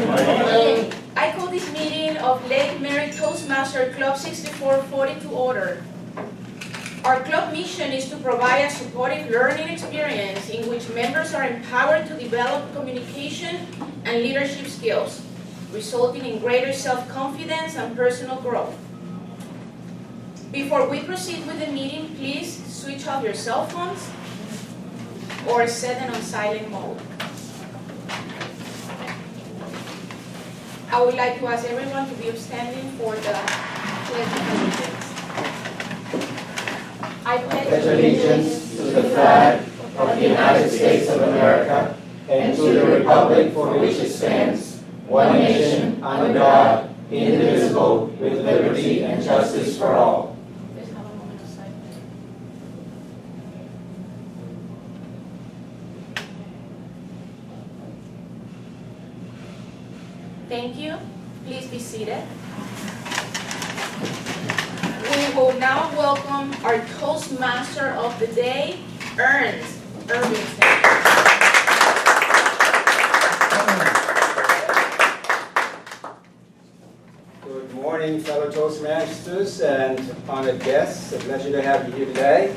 I call this meeting of Lake Mary Toastmaster Club 6440 to order. Our club mission is to provide a supportive learning experience in which members are empowered to develop communication and leadership skills, resulting in greater self-confidence and personal growth. Before we proceed with the meeting, please switch off your cell phones or set them on silent mode. I would like to ask everyone to be upstanding for the Pledge of Allegiance. I pledge allegiance to the flag of the United States of America and to the republic for which it stands, one nation, under God, indivisible, with liberty and justice for all. Let's have a moment of silence. Thank you. Please be seated. We will now welcome our Toastmaster of the day, Ernst U. Good morning, fellow Toastmasters and honored guests. A pleasure to have you here today.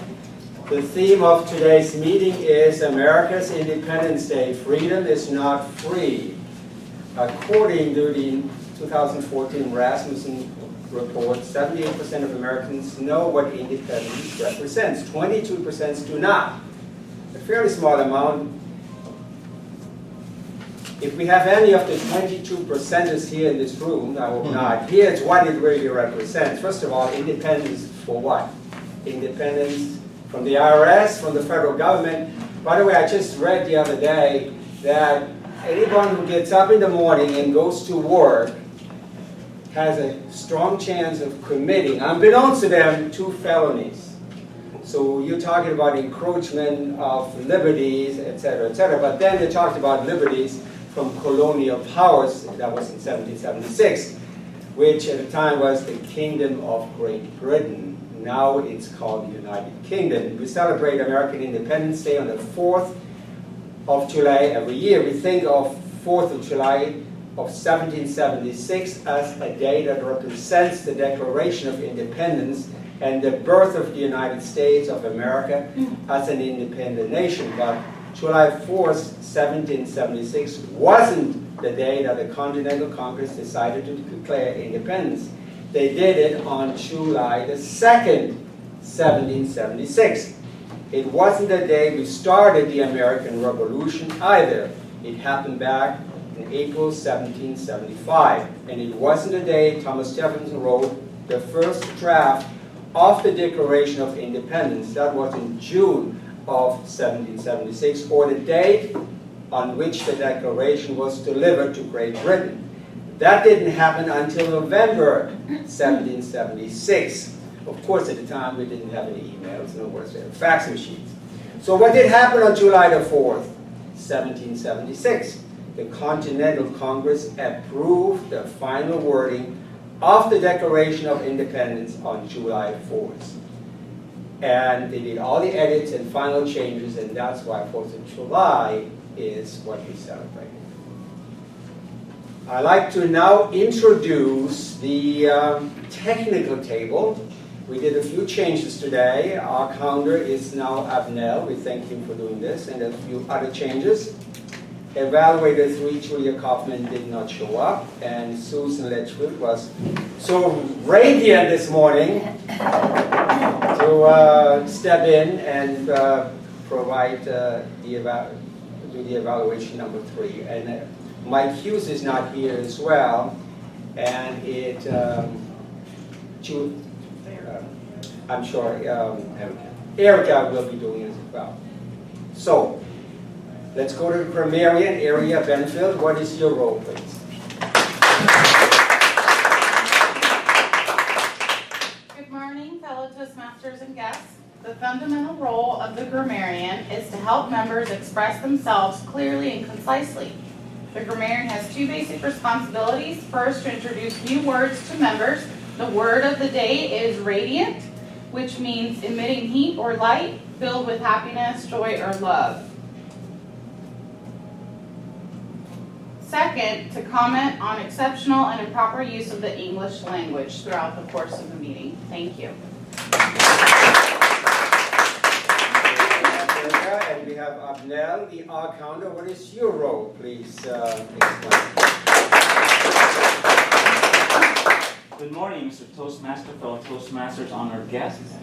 The theme of today's meeting is America's Independence Day. Freedom is not free. According to the 2014 Rasmussen report, 78% of Americans know what independence represents. 22% do not. A fairly small amount. If we have any of the 22%ers here in this room, I hope not, here's what it really represents. First of all, independence for what? Independence from the IRS, from the federal government. By the way, I just read the other day that anyone who gets up in the morning and goes to work has a strong chance of committing, unbeknownst to them, 2 felonies. So you're talking about encroachment of liberties, etc., etc. But then they talked about liberties from colonial powers. That was in 1776, which at the time was the Kingdom of Great Britain. Now it's called the United Kingdom. We celebrate American Independence Day on the 4th of July every year. We think of 4th of July of 1776 as a day that represents the Declaration of Independence and the birth of the United States of America as an independent nation. But July 4th, 1776 wasn't the day that the Continental Congress decided to declare independence. They did it on July the 2nd, 1776. It wasn't the day we started the American Revolution either. It happened back in April 1775. And it wasn't the day Thomas Jefferson wrote the first draft of the Declaration of Independence. That was in June of 1776, or the date on which the Declaration was delivered to Great Britain. That didn't happen until November 1776. Of course, at the time, we didn't have any emails, nor was there fax machines. So what did happen on July the 4th, 1776? The Continental Congress approved the final wording of the Declaration of Independence on July 4th. And they did all the edits and final changes, and that's why 4th of July is what we celebrate. I'd like to now introduce the technical table. We did a few changes today. Our counter is now Abnel. We thank him for doing this, and a few other changes. Evaluator 3, Julia Kaufman, did not show up, and Susan Letchwood was so radiant this morning to step in and provide do the evaluation number 3. And Mike Hughes is not here as well, and I'm sure Erika will be doing it as well. So, let's go to the grammarian, Area Benfield. What is your role, please? Good morning, fellow Toastmasters and guests. The fundamental role of the grammarian is to help members express themselves clearly and concisely. The grammarian has 2 basic responsibilities. First, to introduce new words to members. The word of the day is radiant, which means emitting heat or light, filled with happiness, joy, or love. Second, to comment on exceptional and improper use of the English language throughout the course of the meeting. Thank you. And we have Abnel, the R counter. What is your role, please explain? Good morning, Mr. Toastmaster, fellow Toastmasters, honored guests.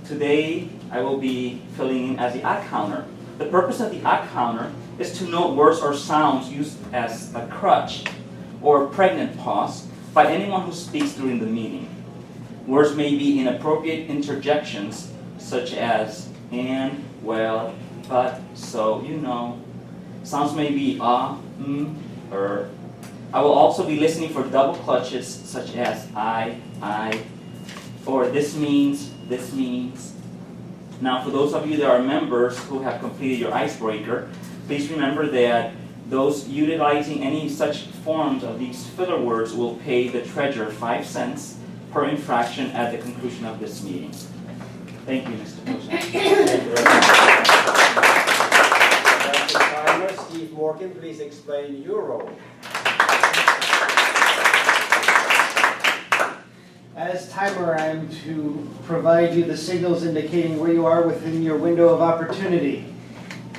Today, I will be filling in as the odd counter. The purpose of the odd counter is to note words or sounds used as a crutch or pregnant pause by anyone who speaks during the meeting. Words may be inappropriate interjections such as and, well, but, so, you know. Sounds may be or. I will also be listening for double clutches such as I, or this means. Now, for those of you that are members who have completed your icebreaker, please remember that those utilizing any such forms of these filler words will pay the treasurer 5 cents per infraction at the conclusion of this meeting. Thank you, Mr. Toastmaster. Thank you very much. Steve Morgan, please explain your role. As timer, I am to provide you the signals indicating where you are within your window of opportunity.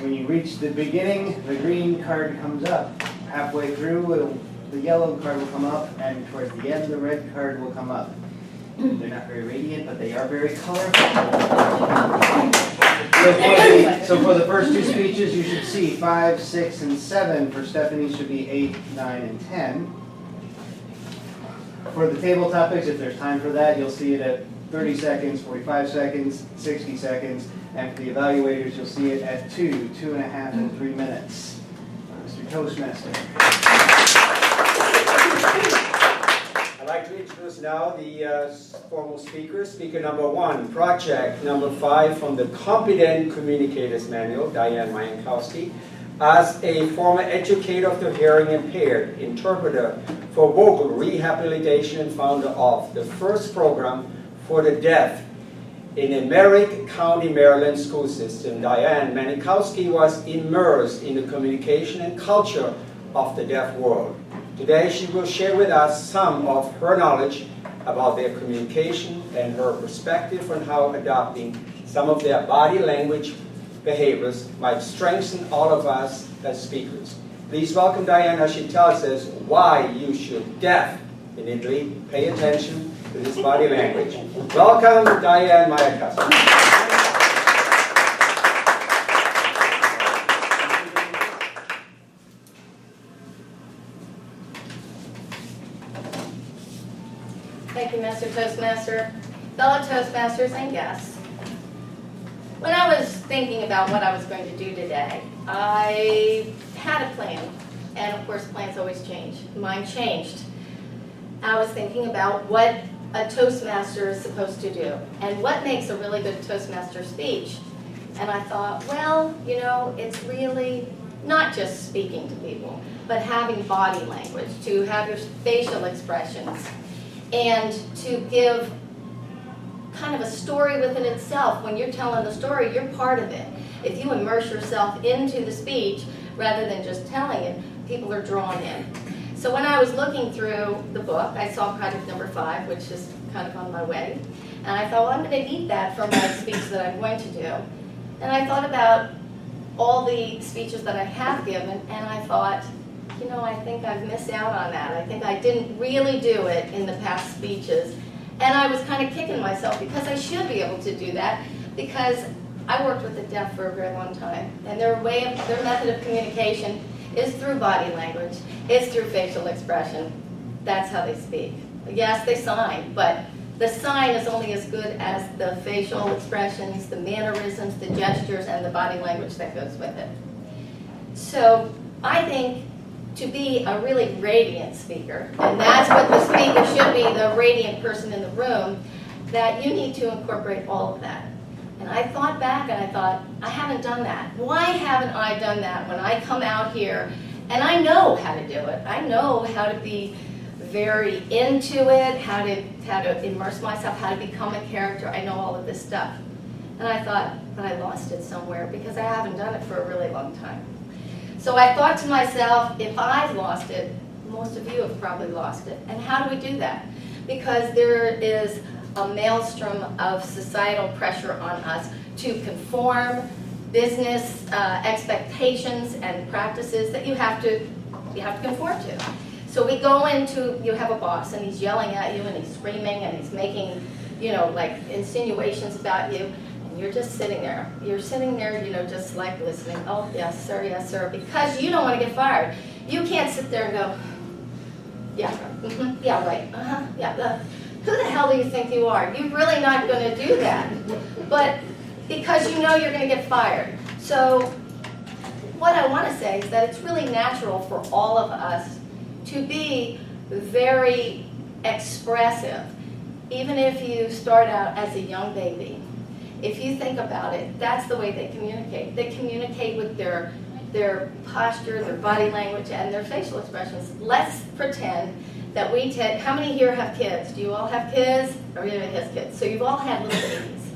When you reach the beginning, the green card comes up. Halfway through, the yellow card will come up, and towards the end, the red card will come up. They're not very radiant, but they are very colorful. So for the first two speeches, you should see 5, 6, and 7. For Stephany, should be 8, 9, and 10. For the table topics, if there's time for that, you'll see it at 30 seconds, 45 seconds, 60 seconds, and for the evaluators, you'll see it at 2, 2.5, and 3 minutes. Mr. Toastmaster. I'd like to introduce now the formal speakers. Speaker number 1, project number 5 from the Competent Communicators Manual, Diane Mayankowski. As a former educator of the hearing impaired, interpreter for vocal rehabilitation and founder of the first program for the deaf in the Merrick County, Maryland school system, Diane Mayankowski was immersed in the communication and culture of the deaf world. Today she will share with us some of her knowledge about their communication and her perspective on how adopting some of their body language behaviors might strengthen all of us as speakers. Please welcome Diane as she tells us why you should definitely pay attention to this body language. Welcome, Diane Mayankowski. Thank you, Mr. Toastmaster, fellow Toastmasters, and guests. When I was thinking about what I was going to do today, I had a plan, and of course plans always change. Mine changed. I was thinking about what a Toastmaster is supposed to do, and what makes a really good Toastmaster speech. And I thought, well, you know, it's really not just speaking to people, but having body language, to have your facial expressions, and to give kind of a story within itself. When you're telling the story, you're part of it. If you immerse yourself into the speech rather than just telling it, people are drawn in. So when I was looking through the book, I saw project number 5, which is kind of on my way. And I thought, well, I'm going to need that for my speech that I'm going to do. And I thought about all the speeches that I have given, and I thought, you know, I think I've missed out on that. I think I didn't really do it in the past speeches. And I was kind of kicking myself because I should be able to do that, because I worked with the deaf for a very long time, and their method of communication is through body language, is through facial expression. That's how they speak. Yes, they sign, but the sign is only as good as the facial expressions, the mannerisms, the gestures, and the body language that goes with it. So I think to be a really radiant speaker, and that's what the speaker should be, the radiant person in the room, that you need to incorporate all of that. And I thought back and I thought, I haven't done that. Why haven't I done that when I come out here and I know how to do it? I know how to be very into it, how to immerse myself, how to become a character. I know all of this stuff. And I thought, but I lost it somewhere because I haven't done it for a really long time. So I thought to myself, if I've lost it, most of you have probably lost it. And how do we do that? Because there is a maelstrom of societal pressure on us to conform, business expectations and practices that you have to conform to. So we go into, you have a boss and he's yelling at you and he's screaming and he's making, like insinuations about you, and you're just sitting there. You're sitting there, just like listening. Oh, yes, sir, because you don't want to get fired. You can't sit there and go, yeah, yeah, right, yeah. Who the hell do you think you are? You're really not going to do that. But because you know you're going to get fired. So what I want to say is that it's really natural for all of us to be very expressive. Even if you start out as a young baby, if you think about it, that's the way they communicate. They communicate with their posture, their body language, and their facial expressions. Let's pretend that we take, how many here have kids? Do you all have kids? Everybody has kids. So you've all had little babies.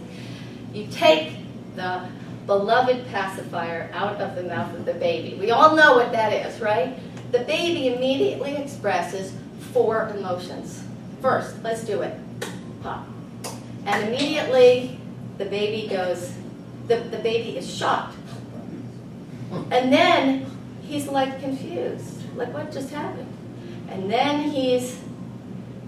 You take the beloved pacifier out of the mouth of the baby. We all know what that is, right? The baby immediately expresses 4 emotions. First, let's do it. Pop. And immediately the baby goes, the baby is shocked. And then he's like confused. Like, what just happened? And then he's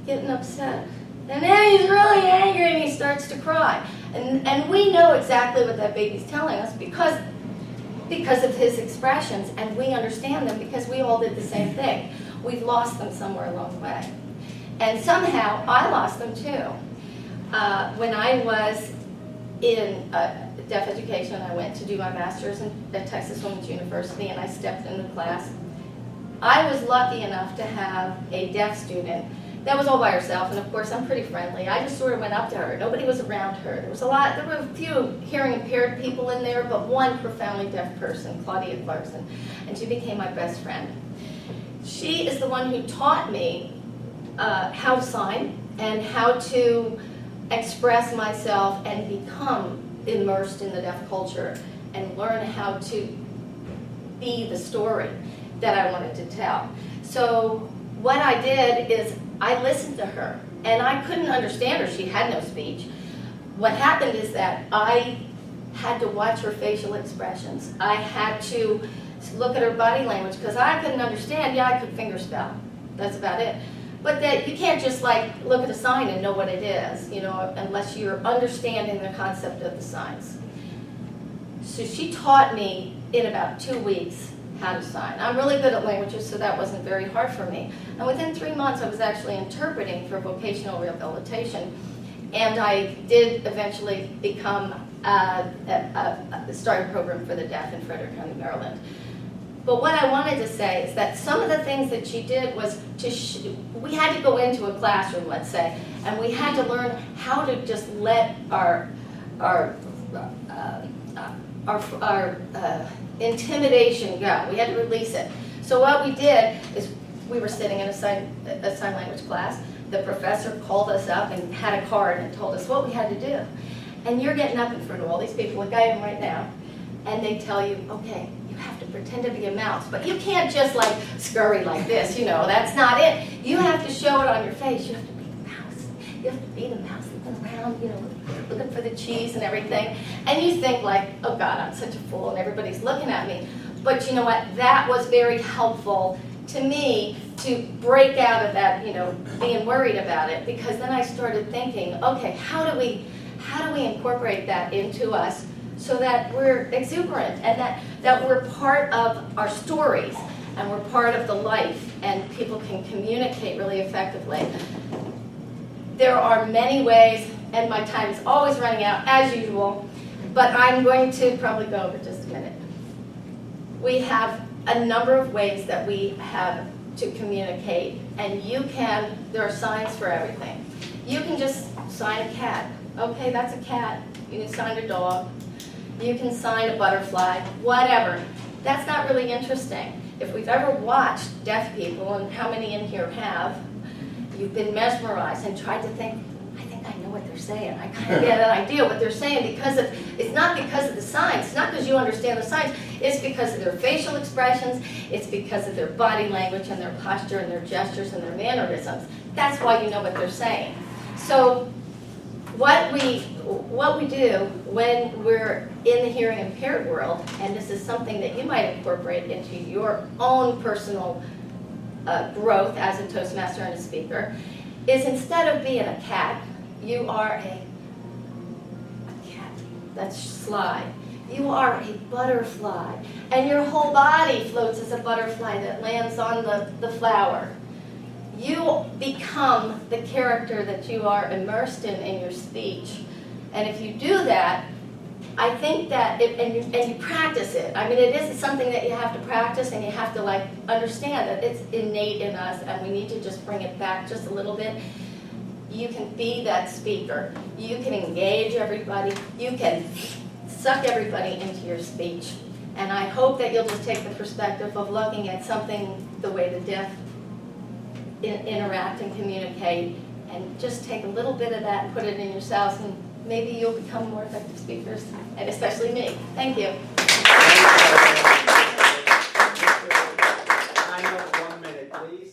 getting upset. And then he's really angry and he starts to cry. And we know exactly what that baby's telling us because of his expressions, and we understand them because we all did the same thing. We've lost them somewhere along the way. And somehow I lost them too. When I was in deaf education, I went to do my master's at Texas Women's University, and I stepped into class. I was lucky enough to have a deaf student that was all by herself, and of course I'm pretty friendly. I just sort of went up to her. Nobody was around her. There were a few hearing impaired people in there, but one profoundly deaf person, Claudia Clarkson, and she became my best friend. She is the one who taught me how to sign and how to express myself and become immersed in the deaf culture and learn how to be the story that I wanted to tell. So what I did is I listened to her, and I couldn't understand her. She had no speech. What happened is that I had to watch her facial expressions. I had to look at her body language because I couldn't understand. Yeah, I could fingerspell. That's about it. But that you can't just like look at a sign and know what it is, unless you're understanding the concept of the signs. So she taught me in about 2 weeks how to sign. I'm really good at languages, so that wasn't very hard for me. And within 3 months, I was actually interpreting for vocational rehabilitation. And I did eventually become start a program for the deaf in Frederick County, Maryland. But what I wanted to say is that some of the things that she did was we had to go into a classroom, let's say, and we had to learn how to just let our intimidation go. We had to release it. So what we did is we were sitting in a sign language class. The professor called us up and had a card and told us what we had to do. And you're getting up in front of all these people, like I am right now, and they tell you, okay, you have to pretend to be a mouse, but you can't just like scurry like this, that's not it. You have to show it on your face. You have to be the mouse. You have to be the mouse looking around, looking for the cheese and everything. And you think like, oh God, I'm such a fool and everybody's looking at me. But you know what? That was very helpful to me to break out of that, being worried about it, because then I started thinking, okay, how do we incorporate that into us so that we're exuberant and that we're part of our stories and we're part of the life and people can communicate really effectively. There are many ways, and my time is always running out as usual, but I'm going to probably go over just a minute. We have a number of ways that we have to communicate, and there are signs for everything. You can just sign a cat. Okay, that's a cat. You can sign a dog. You can sign a butterfly, whatever. That's not really interesting. If we've ever watched deaf people, and how many in here have, you've been mesmerized and tried to think, I think I know what they're saying. I kind of get an idea what they're saying it's not because of the signs. It's not because you understand the signs. It's because of their facial expressions, it's because of their body language and their posture and their gestures and their mannerisms. That's why you know what they're saying. So what we do when we're in the hearing impaired world, and this is something that you might incorporate into your own personal growth as a Toastmaster and a speaker, is instead of being a cat, you are a cat. That's sly. You are a butterfly, and your whole body floats as a butterfly that lands on the flower. You become the character that you are immersed in your speech. And if you do that, I think that, and you practice it. I mean, it is something that you have to practice, and you have to like understand that it's innate in us, and we need to just bring it back just a little bit. You can be that speaker. You can engage everybody. You can suck everybody into your speech. And I hope that you'll just take the perspective of looking at something the way the deaf interact and communicate, and just take a little bit of that and put it in yourselves, and maybe you'll become more effective speakers, and especially me. Thank you. Time of 1 minute, please.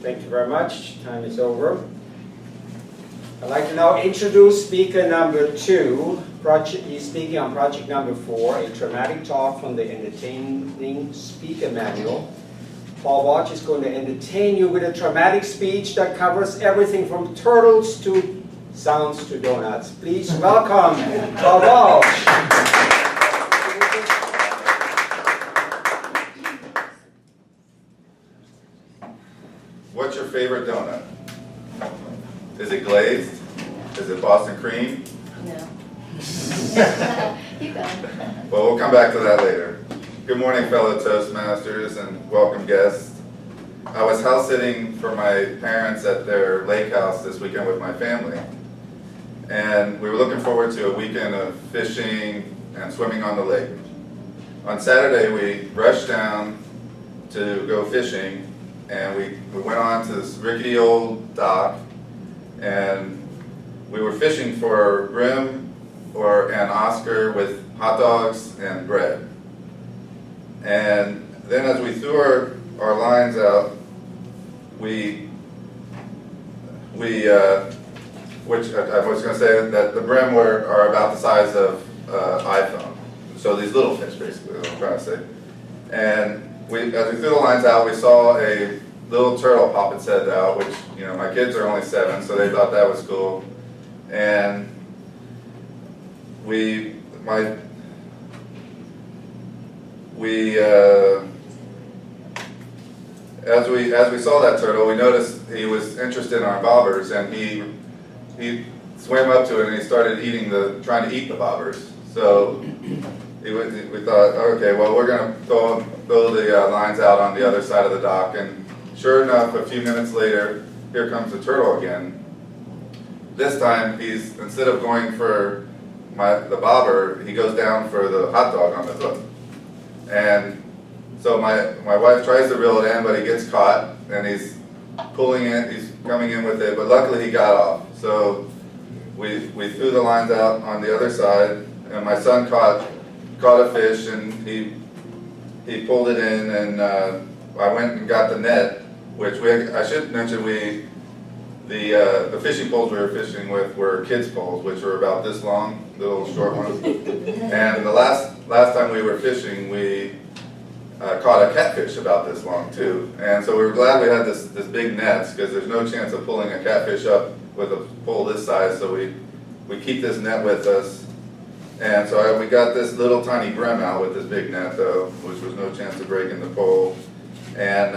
Thank you very much. Time is over. I'd like to now introduce speaker number 2. He's speaking on project number 4, a dramatic talk from the Entertaining Speaker Manual. Paul Walsh is going to entertain you with a dramatic speech that covers everything from turtles to sounds to donuts. Please welcome Paul Walsh. What's your favorite donut? Is it glazed? Is it Boston cream? No. Keep going. Well, we'll come back to that later. Good morning, fellow Toastmasters, and welcome guests. I was house sitting for my parents at their lake house this weekend with my family. And we were looking forward to a weekend of fishing and swimming on the lake. On Saturday, we rushed down to go fishing, and we went on to this rickety old dock, and we were fishing for brim or an Oscar with hot dogs and bread. And then as we threw our lines out, which I was going to say that the brim are about the size of iPhone. So these little fish, basically, is what I'm trying to say. And as we threw the lines out, we saw a little turtle pop its head out, which, you know, my kids are only 7, so they thought that was cool. And as we saw that turtle, we noticed he was interested in our bobbers, and he swam up to it and he started trying to eat the bobbers. So we thought, okay, well, we're going to throw the lines out on the other side of the dock, and sure enough, a few minutes later, here comes the turtle again. This time, instead of going for the bobber, he goes down for the hot dog on the hook. And so my wife tries to reel it in, but he gets caught, and he's pulling it, he's coming in with it, but luckily he got off. So we threw the lines out on the other side, and my son caught a fish, and he pulled it in, and I went and got the net, which I should mention the fishing poles we were fishing with were kids' poles, which were about this long, little short ones. And the last time we were fishing, caught a catfish about this long too. And so we were glad we had this big nets, because there's no chance of pulling a catfish up with a pole this size, so we keep this net with us. And so we got this little tiny brim out with this big net though, which was no chance of breaking the pole. And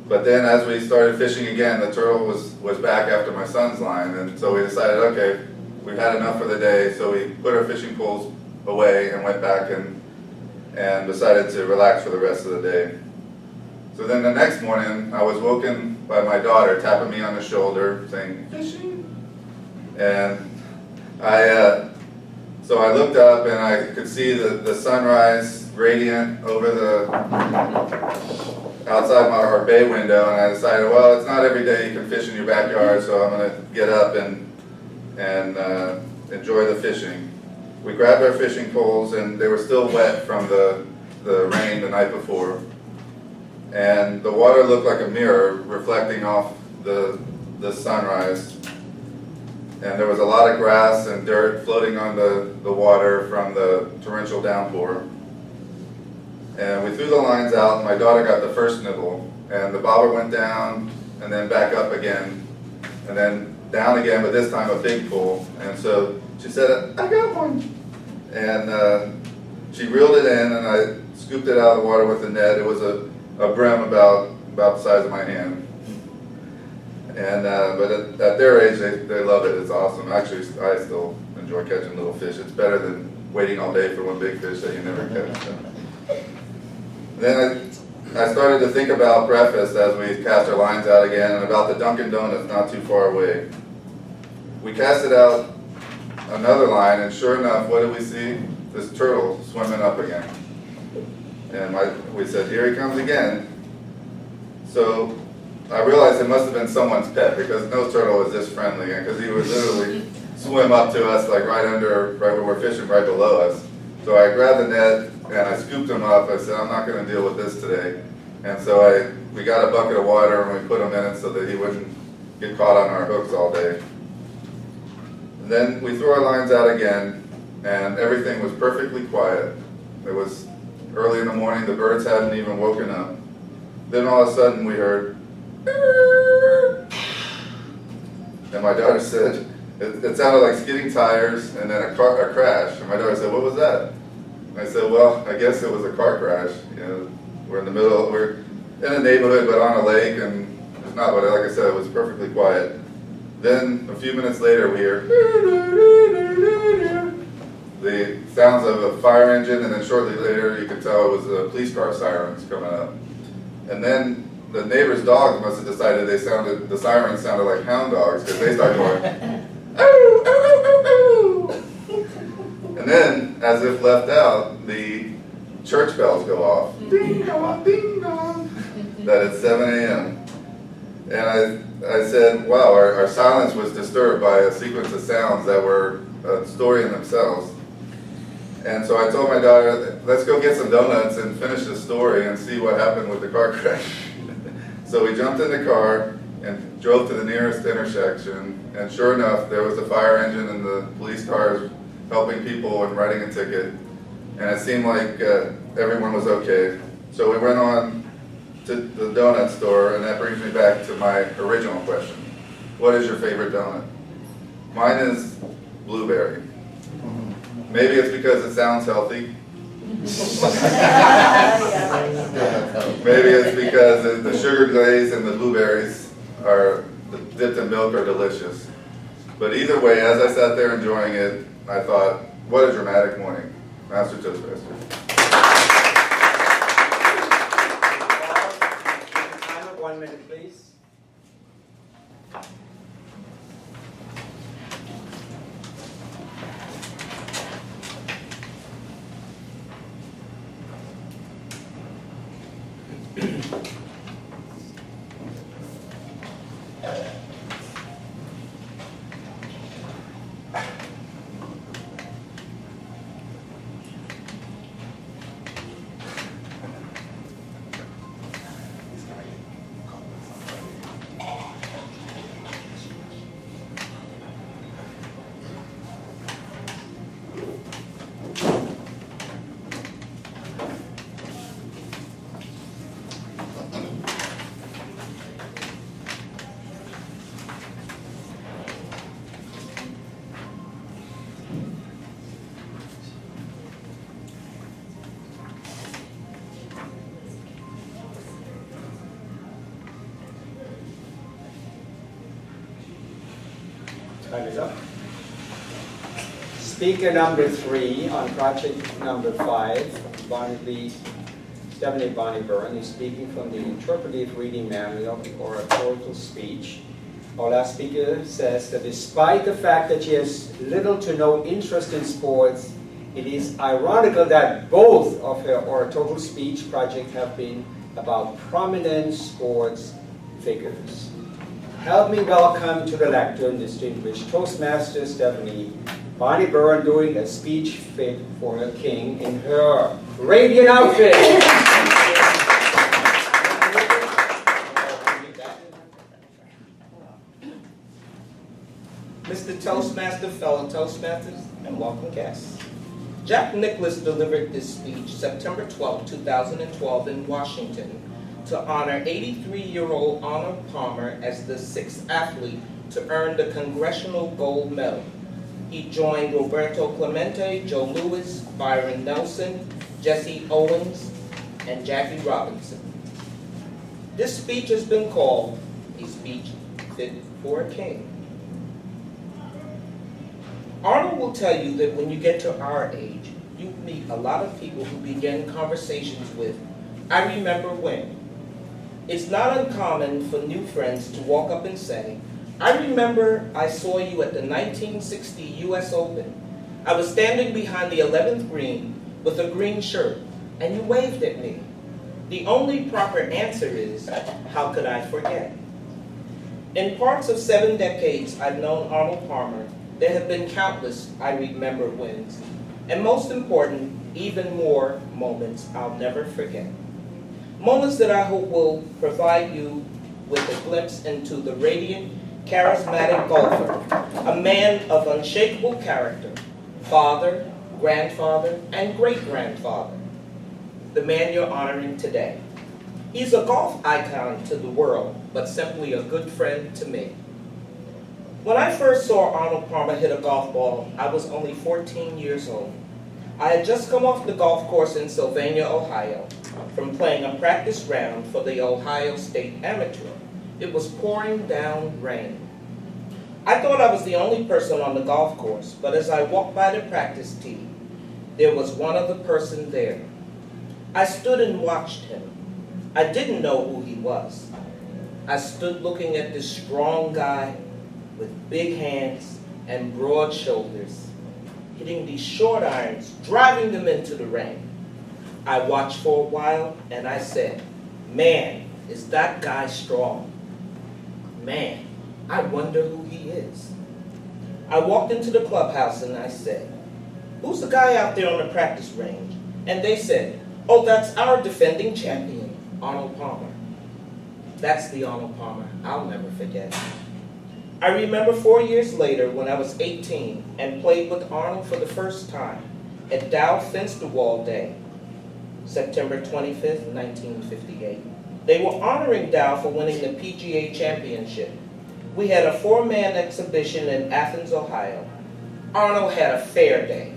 but then as we started fishing again, the turtle was back after my son's line, and so we decided, okay, we've had enough for the day, so we put our fishing poles away and went back and decided to relax for the rest of the day. So then the next morning, I was woken by my daughter tapping me on the shoulder, saying, "Fishing?" And so I looked up and I could see the sunrise radiant over outside our bay window, and I decided, well, it's not every day you can fish in your backyard, so I'm going to get up and enjoy the fishing. We grabbed our fishing poles, and they were still wet from the rain the night before. And the water looked like a mirror reflecting off the sunrise. And there was a lot of grass and dirt floating on the water from the torrential downpour. And we threw the lines out, and my daughter got the first nibble. And the bobber went down, and then back up again, and then down again, but this time a big pull. And so she said, "I got one." And she reeled it in, and I scooped it out of the water with the net. It was a brim about the size of my hand. And but at their age, they love it. It's awesome. Actually, I still enjoy catching little fish. It's better than waiting all day for one big fish that you never catch. Then I started to think about breakfast as we cast our lines out again, and about the Dunkin' Donuts not too far away. We casted out another line, and sure enough, what did we see? This turtle swimming up again. And we said, "Here he comes again." So I realized it must have been someone's pet, because no turtle was this friendly, because he would literally swim up to us, like right where we're fishing, right below us. So I grabbed the net and I scooped him up. I said, "I'm not going to deal with this today." And so we got a bucket of water and we put him in it so that he wouldn't get caught on our hooks all day. And then we threw our lines out again, and everything was perfectly quiet. It was early in the morning, the birds hadn't even woken up. Then all of a sudden we heard, and my daughter said, it sounded like skidding tires and then a crash. And my daughter said, "What was that?" And I said, "Well, I guess it was a car crash. You know, we're in a neighborhood but on a lake, and it's not, but like I said, it was perfectly quiet." Then a few minutes later we hear the sounds of a fire engine, and then shortly later you could tell it was the police car sirens coming up. And then the neighbor's dogs must have decided the sirens sounded like hound dogs, because they started going, "Ooh, ooh, ooh, ooh, ooh." And then, as if left out, the church bells go off. Ding dong, ding dong. That it's 7 a.m. And I said, wow, our silence was disturbed by a sequence of sounds that were a story in themselves. And so I told my daughter, "Let's go get some donuts and finish the story and see what happened with the car crash." So we jumped in the car and drove to the nearest intersection, and sure enough, there was the fire engine and the police cars helping people and writing a ticket, and it seemed like everyone was okay. So we went on to the donut store, and that brings me back to my original question. What is your favorite donut? Mine is blueberry. Maybe it's because it sounds healthy. Maybe it's because the sugar glaze and the blueberries dipped in milk are delicious. But either way, as I sat there enjoying it, I thought, what a dramatic morning. Master Toastmaster. Time of 1 minute, please. Time is up. Speaker number 3 on project number 5, Stephany Bonnie Byrne, is speaking from the interpretive reading manual or oratorical speech. Our last speaker says that despite the fact that she has little to no interest in sports, it is ironical that both of her oratorical speech projects have been about prominent sports figures. Help me welcome to the lectern distinguished Toastmaster Stephany Bonnie Byrne doing a speech fit for her king in her radiant outfit. Mr. Toastmaster, fellow Toastmasters, and welcome guests. Jack Nicklaus delivered this speech September 12, 2012 in Washington to honor 83-year-old Arnold Palmer as the 6th athlete to earn the Congressional Gold Medal. He joined Roberto Clemente, Joe Louis, Byron Nelson, Jesse Owens, and Jackie Robinson. This speech has been called a speech fit for a king. Arnold will tell you that when you get to our age, you meet a lot of people who begin conversations with, "I remember when." It's not uncommon for new friends to walk up and say, "I remember I saw you at the 1960 US Open. I was standing behind the 11th green with a green shirt, and you waved at me." The only proper answer is, how could I forget? In parts of 7 decades I've known Arnold Palmer, there have been countless I remember wins, and most important, even more moments I'll never forget. Moments that I hope will provide you with a glimpse into the radiant, charismatic golfer, a man of unshakable character, father, grandfather, and great-grandfather, the man you're honoring today. He's a golf icon to the world, but simply a good friend to me. When I first saw Arnold Palmer hit a golf ball, I was only 14 years old. I had just come off the golf course in Sylvania, Ohio, from playing a practice round for the Ohio State Amateur. It was pouring down rain. I thought I was the only person on the golf course, but as I walked by the practice tee, there was one other person there. I stood and watched him. I didn't know who he was. I stood looking at this strong guy with big hands and broad shoulders, hitting these short irons, driving them into the rain. I watched for a while and I said, "Man, is that guy strong? Man, I wonder who he is." I walked into the clubhouse and I said, "Who's the guy out there on the practice range?" And they said, "Oh, that's our defending champion, Arnold Palmer." That's the Arnold Palmer I'll never forget. I remember 4 years later when I was 18 and played with Arnold for the first time at Dow Finsterwald Day, September 25th, 1958. They were honoring Dow for winning the PGA Championship. We had a 4-man exhibition in Athens, Ohio. Arnold had a fair day.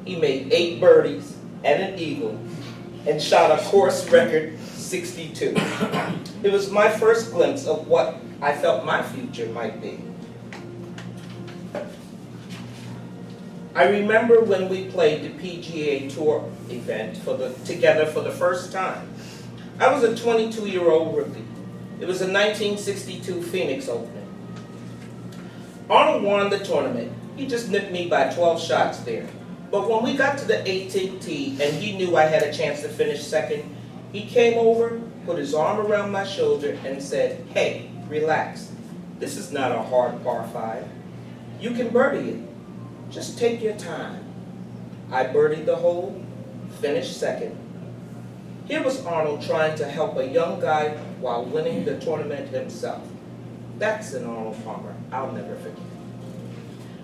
He made 8 birdies and an eagle and shot a course record 62. It was my first glimpse of what I felt my future might be. I remember when we played the PGA Tour event together for the first time. I was a 22-year-old rookie. It was a 1962 Phoenix Open. Arnold won the tournament. He just nipped me by 12 shots there. But when we got to the 18th tee and he knew I had a chance to finish second, he came over, put his arm around my shoulder and said, "Hey, relax. This is not a hard par 5. You can birdie it. Just take your time." I birdied the hole, finished second. Here was Arnold trying to help a young guy while winning the tournament himself. That's an Arnold Palmer I'll never forget.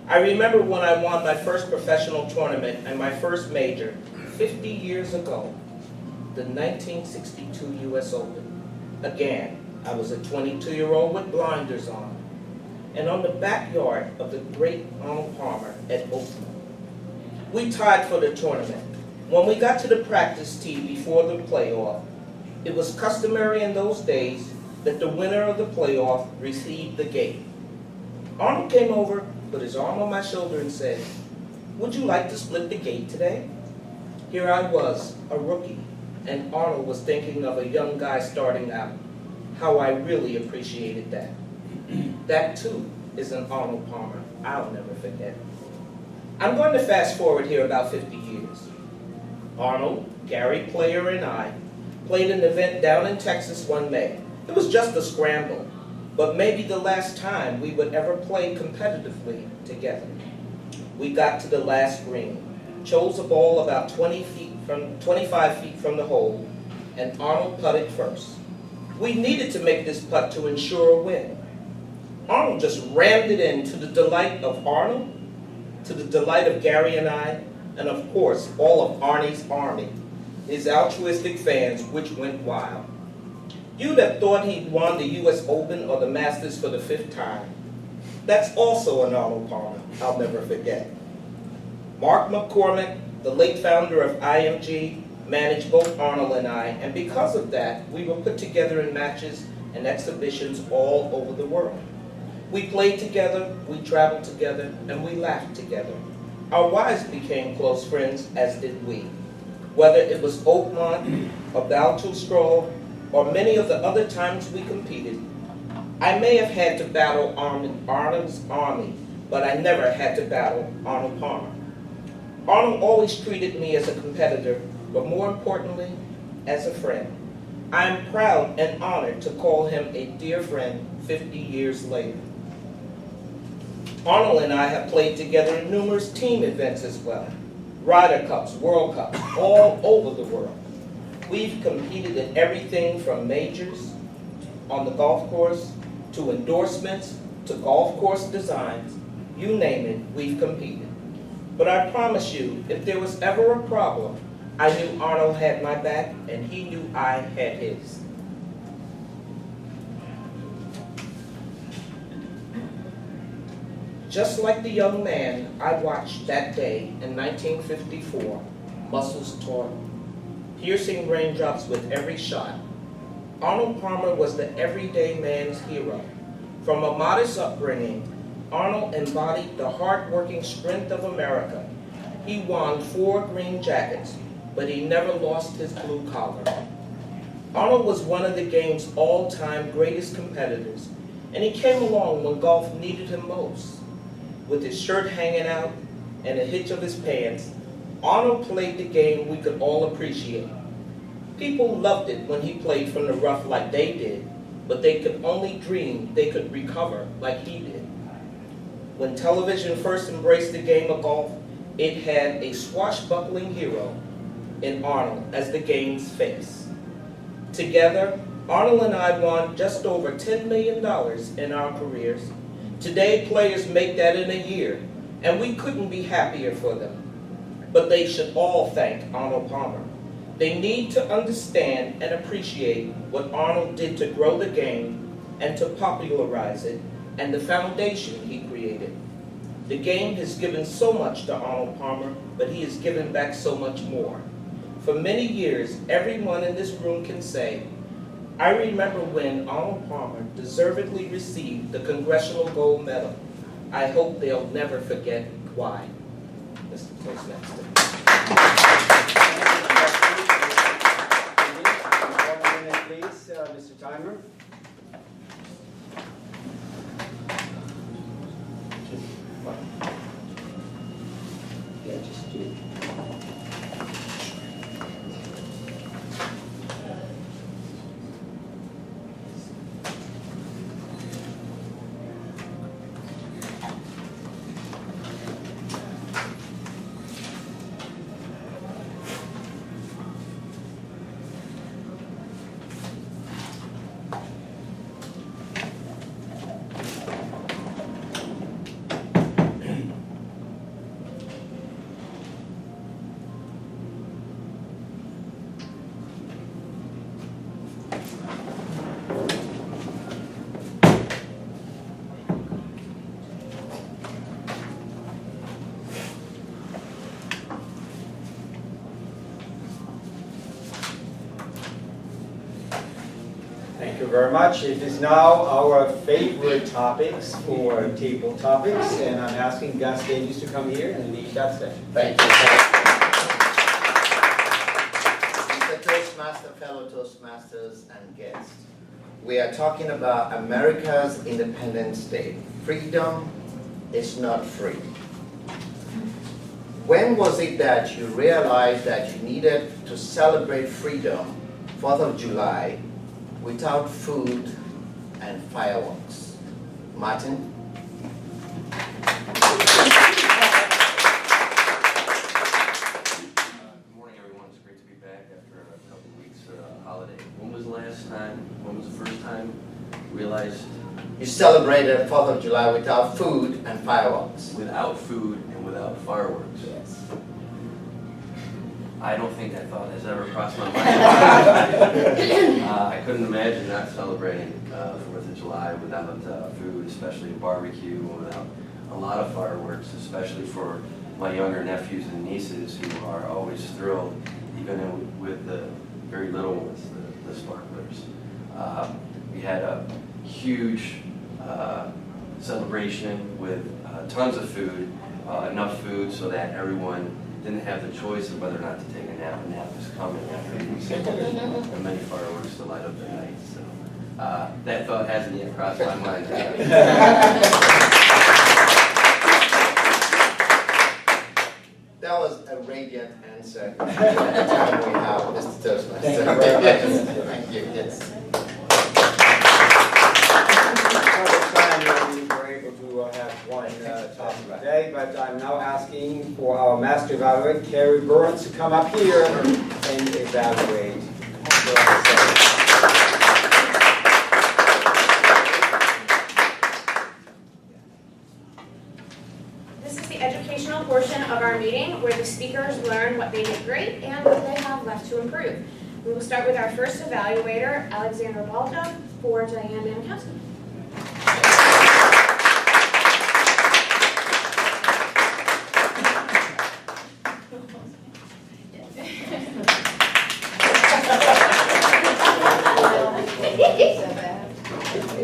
I remember when I won my first professional tournament and my first major 50 years ago, the 1962 US Open. Again, I was a 22-year-old with blinders on, and on the backyard of the great Arnold Palmer at Oakland. We tied for the tournament. When we got to the practice tee before the playoff, it was customary in those days that the winner of the playoff received the gate. Arnold came over, put his arm on my shoulder and said, "Would you like to split the gate today?" Here I was, a rookie, and Arnold was thinking of a young guy starting out. How I really appreciated that. That too is an Arnold Palmer I'll never forget. I'm going to fast forward here about 50 years. Arnold, Gary Player, and I played an event down in Texas one May. It was just a scramble, but maybe the last time we would ever play competitively together. We got to the last green, chose a ball about 25 feet from the hole, and Arnold putted first. We needed to make this putt to ensure a win. Arnold just rammed it in, to the delight of Arnold, to the delight of Gary and I, and of course, all of Arnie's army, his altruistic fans, which went wild. You'd have thought he'd won the US Open or the Masters for the 5th time. That's also an Arnold Palmer I'll never forget. Mark McCormick, the late founder of IMG, managed both Arnold and I, and because of that, we were put together in matches and exhibitions all over the world. We played together, we traveled together, and we laughed together. Our wives became close friends, as did we. Whether it was Oakmont, or Baltusrol, or many of the other times we competed, I may have had to battle Arnold's army, but I never had to battle Arnold Palmer. Arnold always treated me as a competitor, but more importantly, as a friend. I am proud and honored to call him a dear friend 50 years later. Arnold and I have played together in numerous team events as well. Ryder Cups, World Cups, all over the world. We've competed in everything from majors on the golf course, to endorsements, to golf course designs. You name it, we've competed. But I promise you, if there was ever a problem, I knew Arnold had my back, and he knew I had his. Just like the young man I watched that day in 1954, muscles taut, piercing raindrops with every shot, Arnold Palmer was the everyday man's hero. From a modest upbringing, Arnold embodied the hard-working strength of America. He won 4 green jackets, but he never lost his blue collar. Arnold was one of the game's all-time greatest competitors, and he came along when golf needed him most. With his shirt hanging out and a hitch of his pants, Arnold played the game we could all appreciate. People loved it when he played from the rough like they did, but they could only dream they could recover like he did. When television first embraced the game of golf, it had a swashbuckling hero in Arnold as the game's face. Together, Arnold and I won just over $10 million in our careers. Today, players make that in a year, and we couldn't be happier for them. But they should all thank Arnold Palmer. They need to understand and appreciate what Arnold did to grow the game and to popularize it, and the foundation he created. The game has given so much to Arnold Palmer, but he has given back so much more. For many years, everyone in this room can say, I remember when Arnold Palmer deservedly received the Congressional Gold Medal. I hope they'll never forget why. Mr. Toastmaster. Please, Mr. Timer. Yeah, just do it. you very much. It is now our favorite topics for table topics, and I'm asking Gus Davies to come here and lead that session. Thank you. Mr. Toastmaster, fellow Toastmasters, and guests. We are talking about America's Independence Day. Freedom is not free. When was it that you realized that you needed to celebrate freedom, 4th of July, without food and fireworks? Martin? Good morning, everyone. It's great to be back after a couple of weeks holiday. When was the last time, when was the first time you realized You celebrated 4th of July without food and fireworks. without food and without fireworks? Yes. I don't think that thought has ever crossed my mind. I couldn't imagine not celebrating 4th of July without food, especially barbecue, and without a lot of fireworks, especially for my younger nephews and nieces who are always thrilled, even with the very little ones, the sparklers. We had a huge celebration with tons of food, enough food so that everyone didn't have the choice of whether or not to take a nap. A nap is coming after these and many fireworks to light up the night. So that thought hasn't yet crossed my mind. That was a radiant answer. The time we have, Mr. Toastmaster. Thank you very much. Thank you. Yes. We were able to have one topic today, but I'm now asking for our master evaluator, Kerri Burns, to come up here and evaluate. This is the educational portion of our meeting where the speakers learn what they did great and what they have left to improve. We will start with our first evaluator, Alexandra B for Diane B.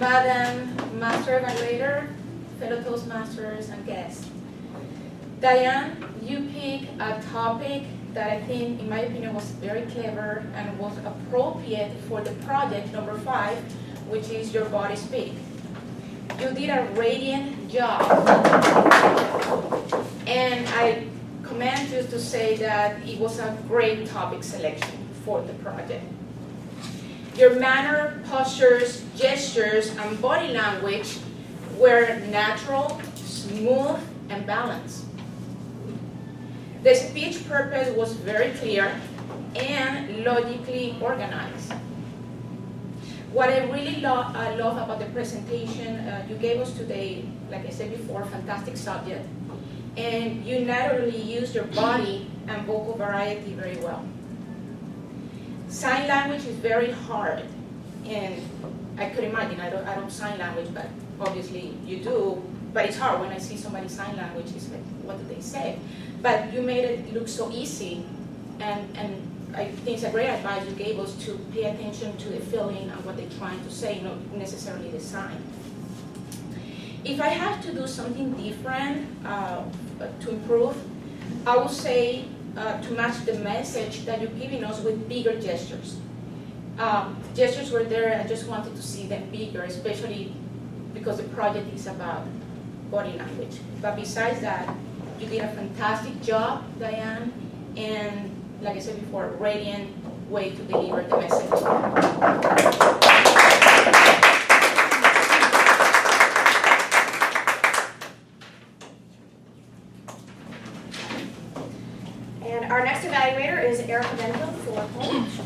Madam Master Evaluator, fellow Toastmasters, and guests. Diane, you picked a topic that I think, in my opinion, was very clever and was appropriate for the project number 5, which is Your Body Speak. You did a radiant job. And I commend you to say that it was a great topic selection for the project. Your manner, postures, gestures, and body language were natural, smooth, and balanced. The speech purpose was very clear and logically organized. What I really love about the presentation you gave us today, like I said before, fantastic subject, and you naturally used your body and vocal variety very well. Sign language is very hard, and I could imagine, I don't sign language, but obviously you do, but it's hard when I see somebody sign language, it's like, what do they say? But you made it look so easy, and I think it's a great advice you gave us to pay attention to the feeling and what they're trying to say, not necessarily the sign. If I have to do something different to improve, I would say to match the message that you're giving us with bigger gestures. Gestures were there, I just wanted to see them bigger, especially because the project is about body language. But besides that, you did a fantastic job, Diane, and like I said before, a radiant way to deliver the message. And our next evaluator is Erika B for Polish.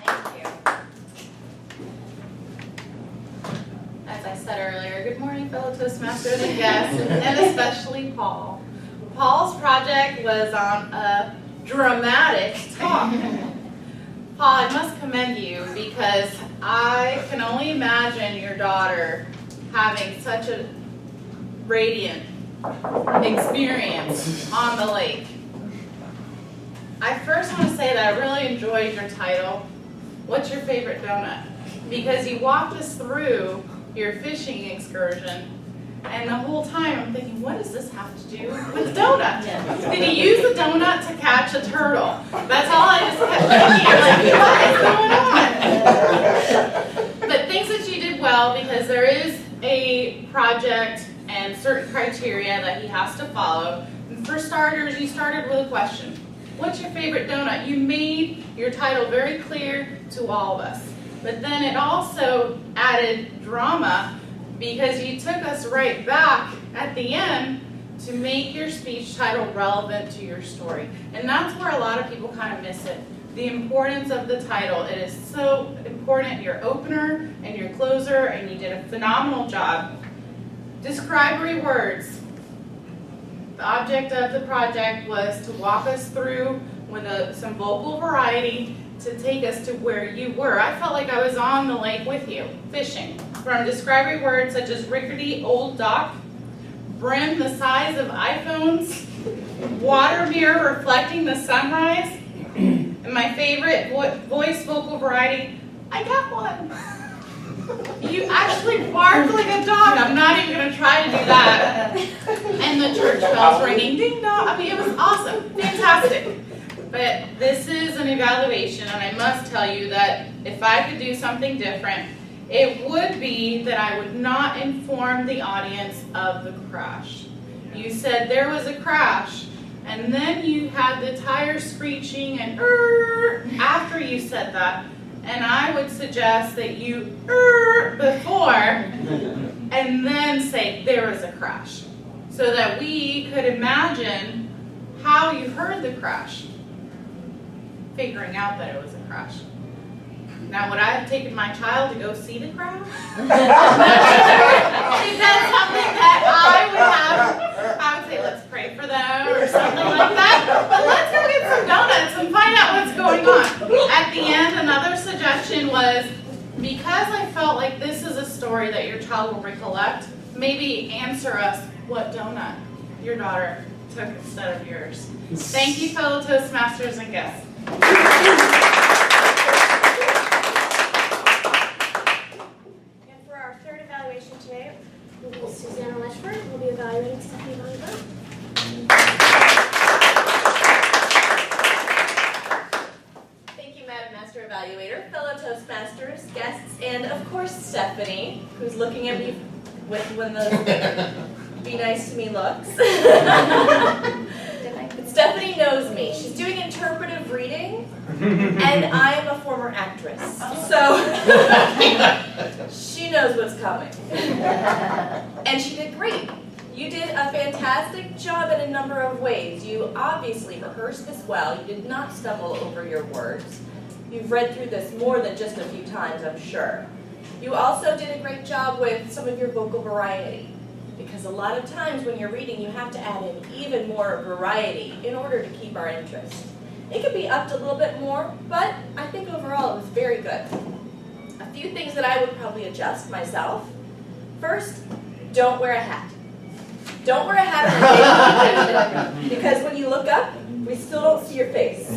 Thank you. As I said earlier, good morning, fellow Toastmasters and guests, and especially Paul. Paul's project was on a dramatic talk. Paul, I must commend you because I can only imagine your daughter having such a radiant experience on the lake. I first want to say that I really enjoyed your title, What's Your Favorite Donut? Because you walked us through your fishing excursion, and the whole time I'm thinking, what does this have to do with donut? Did he use the donut to catch a turtle? That's all I just kept thinking. Like, what is going on? But things that you did well, because there is a project and certain criteria that he has to follow. And for starters, you started with a question. What's your favorite donut? You made your title very clear to all of us. But then it also added drama, because you took us right back at the end to make your speech title relevant to your story. And that's where a lot of people kind of miss it. The importance of the title. It is so important, your opener and your closer, and you did a phenomenal job. Describery words. The object of the project was to walk us through with some vocal variety to take us to where you were. I felt like I was on the lake with you, fishing. From describing words such as rickety old dock, brim the size of iPhones, water mirror reflecting the sunrise, and my favorite voice vocal variety, I got one. You actually barked like a dog. I'm not even going to try to do that. And the church bells ringing, ding dong. I mean, it was awesome, fantastic. But this is an evaluation, and I must tell you that if I could do something different, it would be that I would not inform the audience of the crash. You said there was a crash, and then you had the tires screeching and after you said that, and I would suggest that you before, and then say there was a crash, so that we could imagine how you heard the crash, figuring out that it was a crash. Now, would I have taken my child to go see the crash? Is that something that I would say, let's pray for them or something like that? But let's go get some donuts and find out what's going on. At the end, another suggestion was, because I felt like this is a story that your child will recollect, maybe answer us what donut your daughter took instead of yours. Thank you, fellow Toastmasters and guests. Today, Suzanna L will be evaluating Stephany. Thank you, Madam Master Evaluator, fellow Toastmasters, guests, and of course Stephany, who's looking at me with one of those be nice to me looks. Stephany knows me. She's doing interpretive reading, and I am a former actress, so she knows what's coming. And she did great. You did a fantastic job in a number of ways. You obviously rehearsed this well. You did not stumble over your words. You've read through this more than just a few times, I'm sure. You also did a great job with some of your vocal variety, because a lot of times when you're reading, you have to add in even more variety in order to keep our interest. It could be upped a little bit more, but I think overall it was very good. A few things that I would probably adjust myself. First, don't wear a hat. Don't wear a hat on the because when you look up, we still don't see your face.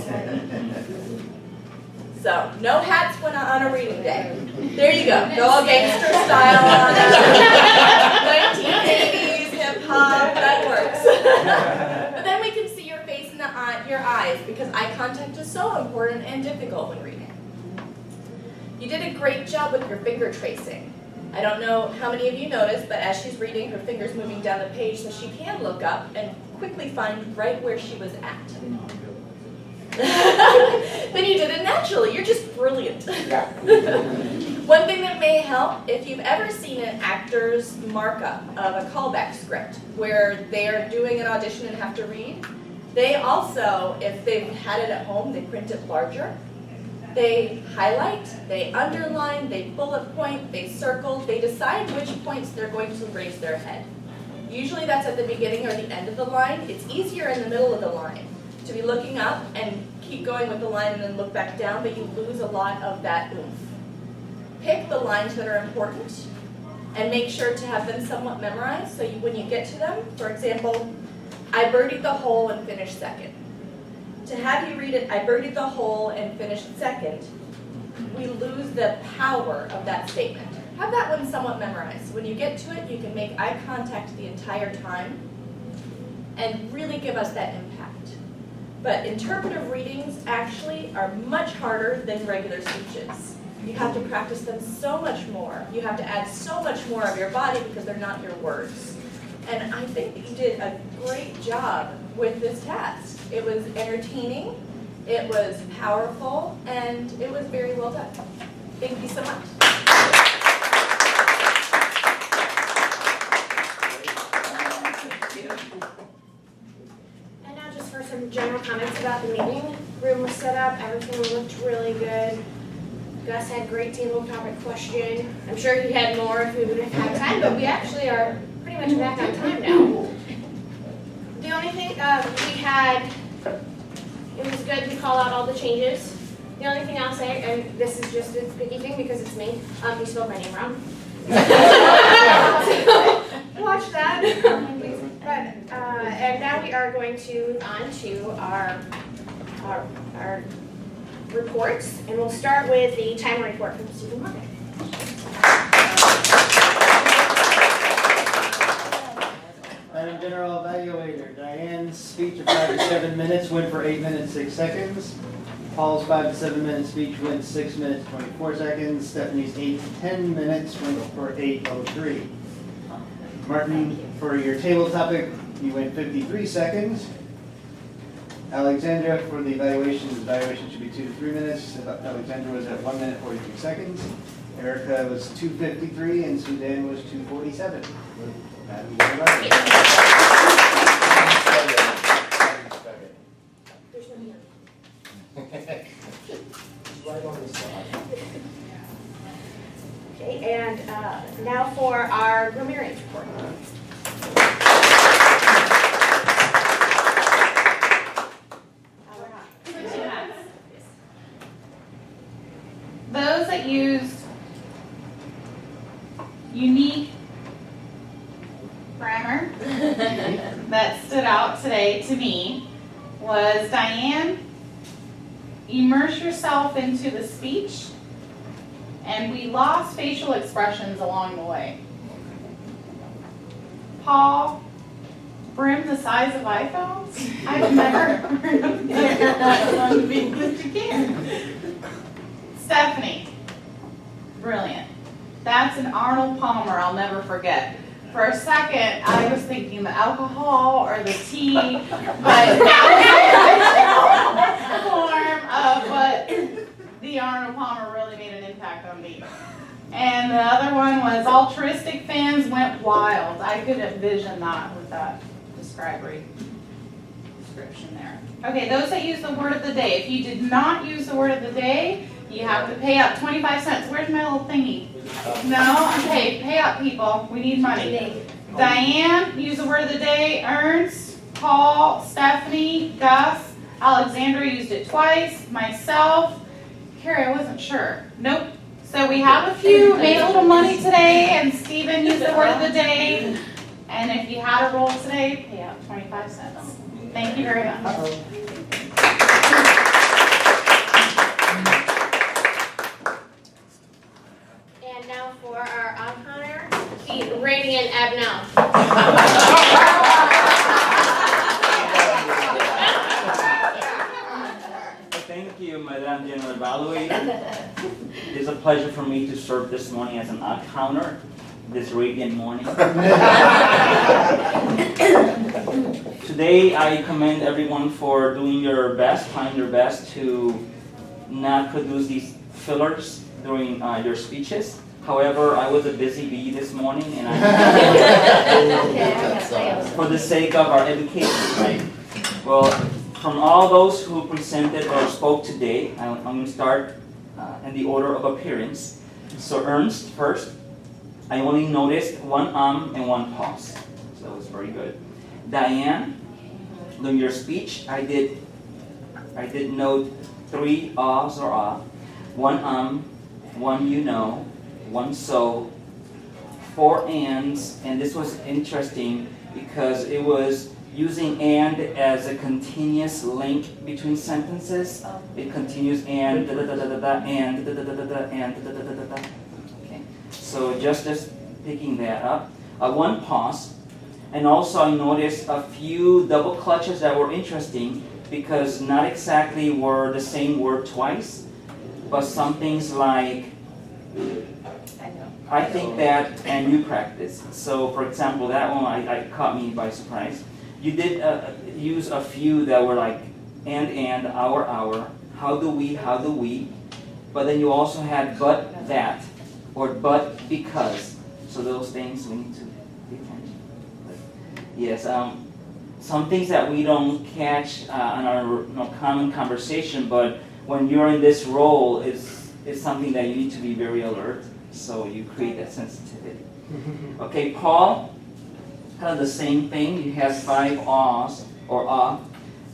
So, no hats when on a reading day. There you go. Go all gangster style on it. 1980s, hip-hop, that works. But then we can see your face and your eyes, because eye contact is so important and difficult when reading. You did a great job with your finger tracing. I don't know how many of you noticed, but as she's reading, her finger's moving down the page so she can look up and quickly find right where she was at. Then you did it naturally. You're just brilliant. One thing that may help, if you've ever seen an actor's markup of a callback script where they're doing an audition and have to read, they also, if they've had it at home, they print it larger. They highlight, they underline, they bullet point, they circle, they decide which points they're going to raise their head. Usually that's at the beginning or the end of the line. It's easier in the middle of the line to be looking up and keep going with the line and then look back down, but you lose a lot of that oomph. Pick the lines that are important and make sure to have them somewhat memorized, so when you get to them, for example, I birdied the hole and finished second. to have you read it, I birdied the hole and finished second, we lose the power of that statement. Have that one somewhat memorized. When you get to it, you can make eye contact the entire time and really give us that impact. But interpretive readings actually are much harder than regular speeches. You have to practice them so much more. You have to add so much more of your body because they're not your words. And I think that you did a great job with this task. It was entertaining, it was powerful, and it was very well done. Thank you so much. And now just for some general comments about the meeting. Room was set up, everything looked really good. Gus had great table topic question. I'm sure he had more if we would have had time, but we actually are pretty much back on time now. The only thing we had, it was good to call out all the changes. The only thing I'll say, and this is just a picky thing because it's me, you spelled my name wrong. So, watch that. But, and now we are going to move on to our reports, and we'll start with the time report from Stephen Morgan. Madam General Evaluator, Diane's speech of 5 to 7 minutes went for 8 minutes 6 seconds. Paul's 5 to 7 minute speech went 6 minutes 24 seconds. Stephany's 8 to 10 minutes went for 8:03. Martin, for your table topic, you went 53 seconds. Alexandra, for the evaluation should be 2 to 3 minutes. Alexandra was at 1 minute 42 seconds. Erika was 2:53 and Suzanne was 2:47. Madam General. There's no here. Right on the slide. Okay, and now for our grammarians report. Those that used unique grammar that stood out today to me was Diane, immerse yourself into the speech, and we lost facial expressions along the way. Paul, brim the size of iPhones? I've never heard of that one being that you can. Stephany, brilliant. That's an Arnold Palmer I'll never forget. For a second, I was thinking the alcohol or the tea, but that was form of but the Arnold Palmer really made an impact on me. And the other one was altruistic fans went wild. I could envision that with that description there. Okay, those that use the word of the day. If you did not use the word of the day, you have to pay up 25 cents. Where's my little thingy? No? Okay, pay up, people. We need money. Diane, use the word of the day. Ernst, Paul, Stephany, Gus, Alexandra used it twice. Myself, Kerri, I wasn't sure. Nope. So we have a few made a little money today, and Stephen used the word of the day. And if you had a roll today, pay out 25 cents. Thank you very much. And now for our honor, the radiant Abnell. Thank you, Madam General Evaluator. It is a pleasure for me to serve this morning as an odd counter this radiant morning. Today, I commend everyone for doing your best, trying your best to not produce these fillers during your speeches. However, I was a busy bee this morning, and for the sake of our education, right? Well, from all those who presented or spoke today, I'm going to start in the order of appearance. So Ernst first. I only noticed one and one pause, so that was very good. Diane, during your speech, I did note 3 ahs or ah, 1 1 you know, 1 so, 4 ands, and this was interesting because it was using and as a continuous link between sentences. It continues and da da da da da da and da da da da da and da da da da da. Okay. So just picking that up. One pause. And also I noticed a few double clutches that were interesting because not exactly were the same word twice, but some things like I think that and you practice. So for example, that one I caught me by surprise. You did use a few that were like and, our, how do we, but then you also had but that, or but because. So those things we need to pay attention. Yes, some things that we don't catch in our common conversation, but when you're in this role, is something that you need to be very alert, so you create that sensitivity. Okay, Paul. Kind of the same thing. You had 5 ahs or ah.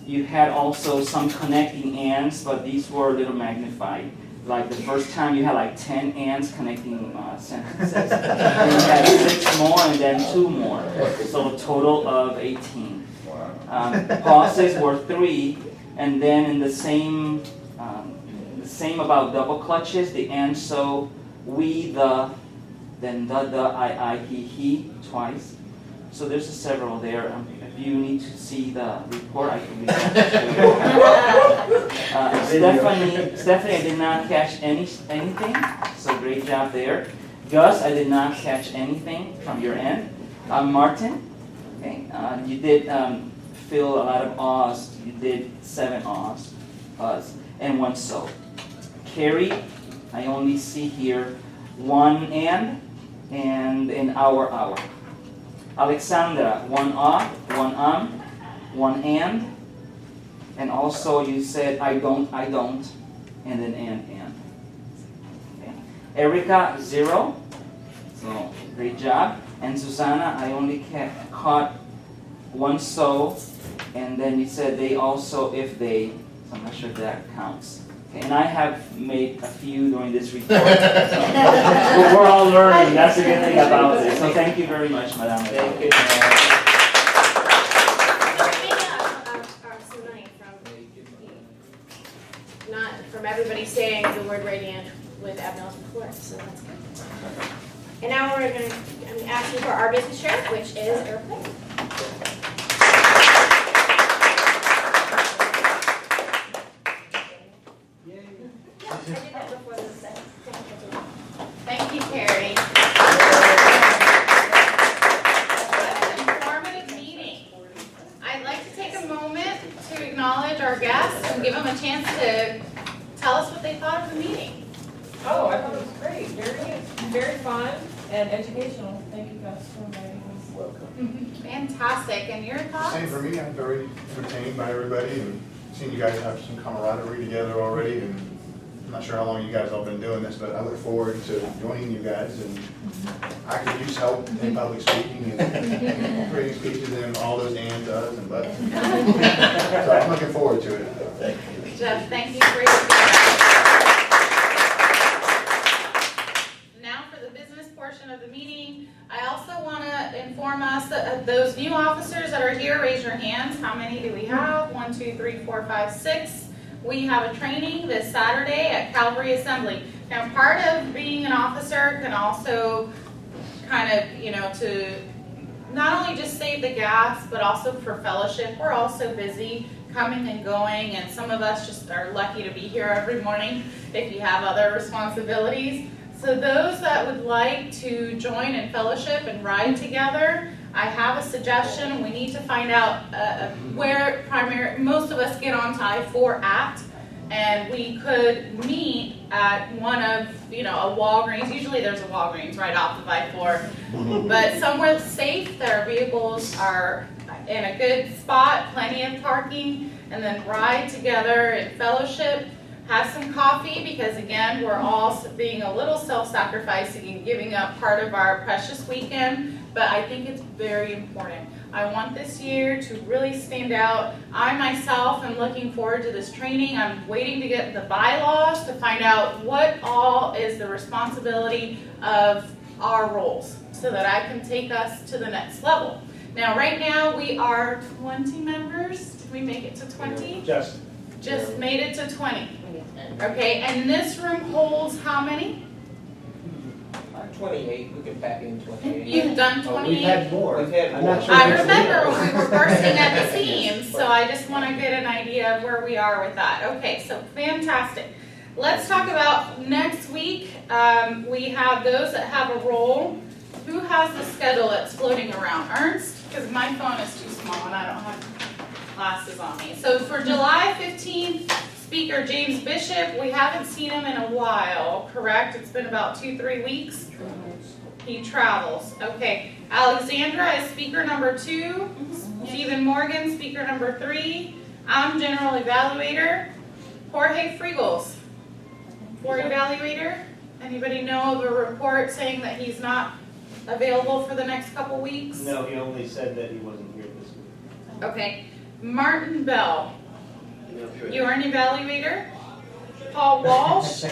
You had also some connecting ands, but these were a little magnified. Like the first time you had like 10 ands connecting sentences. And you had 6 more and then 2 more. So a total of 18. Pauses were 3, and then in the same about double clutches, the and, so we, the, then the, I, he twice. So there's several there. If you need to see the report, I can read that. Stephany, I did not catch anything. So great job there. Gus, I did not catch anything from your end. Martin, okay, you did fill a lot of ahs. You did 7 ahs, and 1 so. Kerri, I only see here 1 and an our. Alexandra, 1 ah, 1 1 and also you said I don't, and then and. Okay. Erika, 0, so great job. And Suzanna, I only caught 1 so, and then you said they also if they, so I'm not sure if that counts. Okay. And I have made a few during this report. So we're all learning. That's the good thing about it. So thank you very much, Madam. Thank you. Some money from everybody saying the word radiant with abnormal support, so that's good. And now we're going to ask you for our business share, which is airplane. Thank you, Kerri. What an informative meeting. I'd like to take a moment to acknowledge our guests and give them a chance to tell us what they thought of the meeting. Oh, I thought it was great. Very fun and educational. Thank you guys for inviting us. Welcome. Fantastic. And your thoughts? Same for me. I'm very entertained by everybody and seeing you guys have some camaraderie together already. And I'm not sure how long you guys all been doing this, but I look forward to joining you guys. And I could use help in public speaking and creating speeches and all those and, does, and buts. So I'm looking forward to it. Thank you. Jeff, thank you for your feedback. Now for the business portion of the meeting, I also want to inform us that those new officers that are here, raise your hands. How many do we have? 1, 2, 3, 4, 5, 6. We have a training this Saturday at Calvary Assembly. Now, part of being an officer can also kind of, to not only just save the gas, but also for fellowship. We're all so busy coming and going, and some of us just are lucky to be here every morning if you have other responsibilities. So those that would like to join in fellowship and ride together, I have a suggestion. We need to find out where most of us get on to I-4 at, and we could meet at one of, a Walgreens. Usually there's a Walgreens right off of I-4, but somewhere safe. Their vehicles are in a good spot, plenty of parking, and then ride together in fellowship. Have some coffee, because again, we're all being a little self-sacrificing and giving up part of our precious weekend, but I think it's very important. I want this year to really stand out. I myself am looking forward to this training. I'm waiting to get the bylaws to find out what all is the responsibility of our roles so that I can take us to the next level. Now, right now, we are 20 members. Did we make it to 20? Just Made it to 20. Okay, and this room holds how many? 28, we can pack in 28. You've done Oh, 28? we've had more. We've had I'm more. not sure I which remember one. when we were bursting at the seams, so I just want to get an idea of where we are with that. Okay, so fantastic. Let's talk about next week. We have those that have a role. Who has the schedule that's floating around? Ernst? Because my phone is too small and I don't have glasses on me. So for July 15th, speaker James Bishop, we haven't seen him in a while, correct? It's been about 2-3 weeks. He travels. Okay. Alexandra is speaker number 2. Stephen Morgan, speaker number 3. I'm general evaluator. Jorge Friegels for evaluator. Anybody know of a report saying that he's not available for the next couple weeks? No, he only said that he wasn't here this week. Okay. Martin Bell, you are an evaluator. Paul Walsh,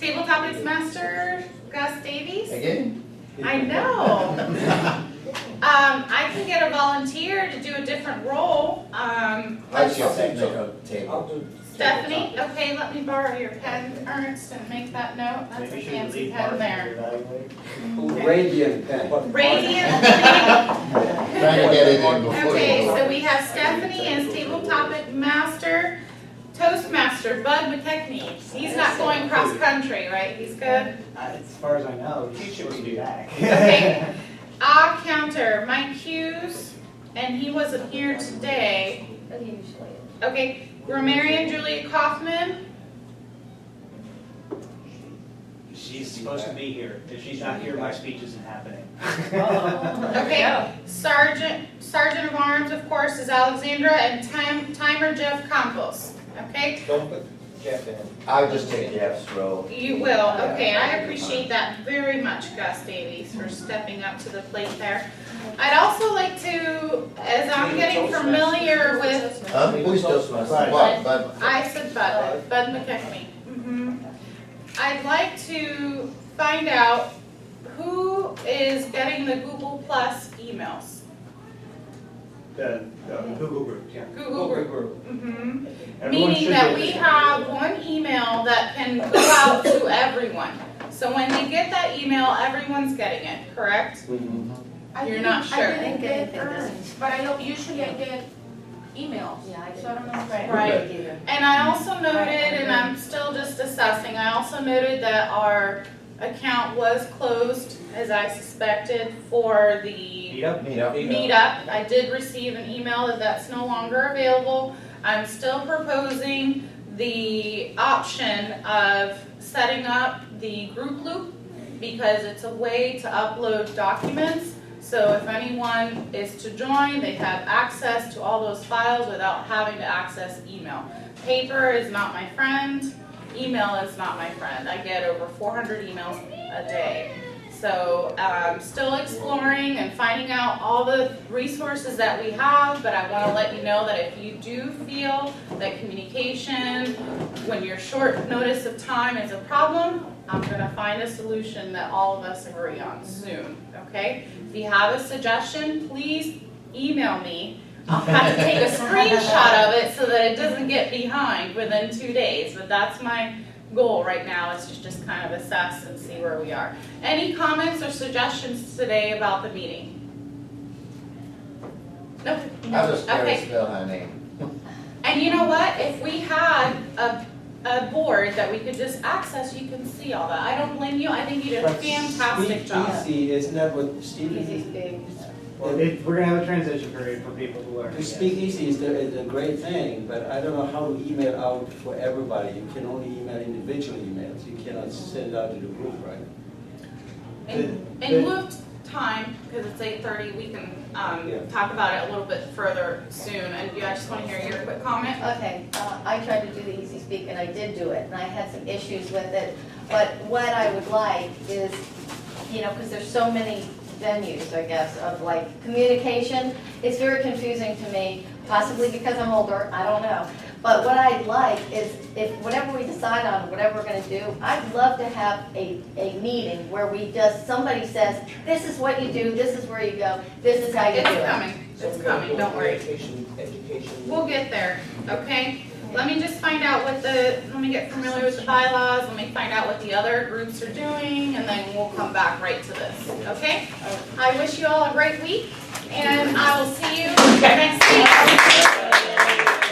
table topics master. Gus Davies. Again? I know. I can get a volunteer to do a different role. Stephany, okay, let me borrow your pen, Ernst, and make that note. That's a fancy pen there. Radiant pen. Radiant. Trying to get it in before. Okay, so we have Stephany as table topic master. Toastmaster, Bud McKechnie. He's not going cross country, right? He's good? As far as I know, he's supposed to be back. Okay. Counter, Mike Hughes, and he wasn't here today. But he usually is. Okay, Grammarian Julia Kaufman. She's supposed to be here. If she's not here, my speech isn't happening. Okay, Sergeant of Arms, of course, is Alexandra, and Timer Jeff Campos. Okay, Don't put Jeff in. I'll just take Jeff's role. you will. Okay, I appreciate that very much, Gus Davies, for stepping up to the plate there. I'd also like to, as I'm getting familiar with, Who's Toastmaster? I said Bud McKechnie. I'd like to find out who is getting the Google Plus emails. The Google group, yeah. Google group. Everyone Meaning should that get we it. have one email that can go out to everyone. So when they get that email, everyone's getting it, correct? You're not sure. I didn't get Ernst, But I don't usually get emails. Yeah, I So I don't know. Right. And I also noted, and I'm still just assessing, I also noted that our account was closed, as I suspected, for the meetup. I did receive an email that that's no longer available. I'm still proposing the option of setting up the group loop because it's a way to upload documents. So if anyone is to join, they have access to all those files without having to access email. Paper is not my friend. Email is not my friend. I get over 400 emails a day. So I'm still exploring and finding out all the resources that we have, but I want to let you know that if you do feel that communication, when you're short notice of time is a problem, I'm going to find a solution that all of us agree on soon, okay? If you have a suggestion, please email me. I'll have to take a screenshot of it so that it doesn't get behind within 2 days, but that's my goal right now, is to just kind of assess and see where we are. Any comments or suggestions today about the meeting? Nope. I was just curious Okay. to spell her name. And you know what? If we had a board that we could just access, you can see all that. I don't blame you. I think you did a fantastic job. Easy is not what Stephen. Easy's big. Well, we're gonna have a transition period for people to learn. To speak easy is a great thing, but I don't know how to email out for everybody. You can only email individual emails. You cannot send out to the group, right? In lieu of time, because it's 8:30, we can talk about it a little bit further soon. And I just want to hear your quick comment. Okay, I tried to do the easy speak and I did do it and I had some issues with it. But what I would like is, you know, because there's so many venues, I guess, of like communication, it's very confusing to me, possibly because I'm older, I don't know. But what I'd like is, if whatever we decide on, whatever we're gonna do, I'd love to have a meeting where we just, somebody says, this is what you do, this is where you go, this is how you do It's it. coming, it's coming, don't worry. Education. We'll get there, okay? Let me just find out let me get familiar with the bylaws, let me find out what the other groups are doing, and then we'll come back right to this, okay? I wish you all a great week, and I will see you next week.